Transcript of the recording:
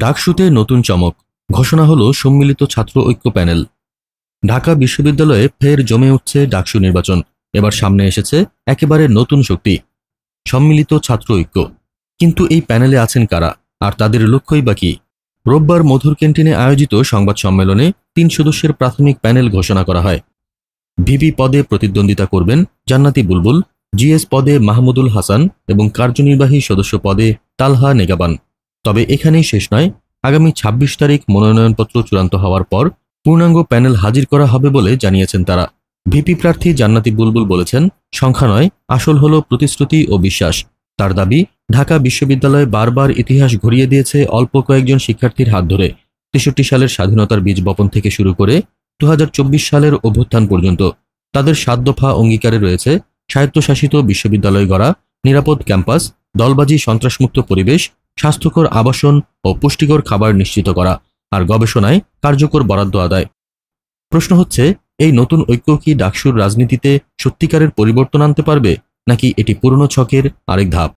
ডাকসুতে নতুন চমক, ঘোষণা হলো সম্মিলিত ছাত্র ঐক্য প্যানেল। ঢাকা বিশ্ববিদ্যালয়ে ফের জমে উঠছে ডাকসু নির্বাচন। এবার সামনে এসেছে একেবারে নতুন শক্তি, সম্মিলিত ছাত্র ঐক্য। কিন্তু এই প্যানেলে আছেন কারা, আর তাদের লক্ষ্যই বা কি? রোববার মধুর ক্যান্টিনে আয়োজিত সংবাদ সম্মেলনে ৩ সদস্যের প্রাথমিক প্যানেল ঘোষণা করা হয়। ভিপি পদে প্রতিদ্বন্দ্বিতা করবেন জান্নাতি বুলবুল, জিএস পদে মাহমুদুল হাসান এবং কার্যনির্বাহী সদস্য পদে তালহা নেগাবান। তবে এখানেই শেষ নয়, আগামী ২৬ তারিখ মনোনয়নপত্র চূড়ান্ত হওয়ার পর পূর্ণাঙ্গ প্যানেল হাজির করা হবে বলে জানিয়েছেন তারা। ভিপি প্রার্থী জান্নাতি বুলবুল বলেছেন, সংখ্যা নয়, আসল হলো প্রতিশ্রুতি ও বিশ্বাস। তার দাবি, ঢাকা বিশ্ববিদ্যালয় বারবার ইতিহাস ঘুরিয়ে দিয়েছে অল্প কয়েকজন শিক্ষার্থীর হাত ধরে। ৬৩ সালের স্বাধীনতার বীজ বপন থেকে শুরু করে ২০২৪ সালের অভ্যুত্থান পর্যন্ত তাদের ৭ দফা অঙ্গীকারে রয়েছে স্বায়ত্তশাসিত বিশ্ববিদ্যালয় গড়া, নিরাপদ ক্যাম্পাস, দলবাজি সন্ত্রাসমুক্ত পরিবেশ, স্বাস্থ্যকর আবাসন ও পুষ্টিকর খাবার নিশ্চিত করা, আর গবেষণায় কার্যকর বরাদ্দ আদায়। প্রশ্ন হচ্ছে, এই নতুন ঐক্য কি ডাকসুর রাজনীতিতে সত্যিকারের পরিবর্তন আনতে পারবে, নাকি এটি পুরনো ছকের আরেক ধাপ?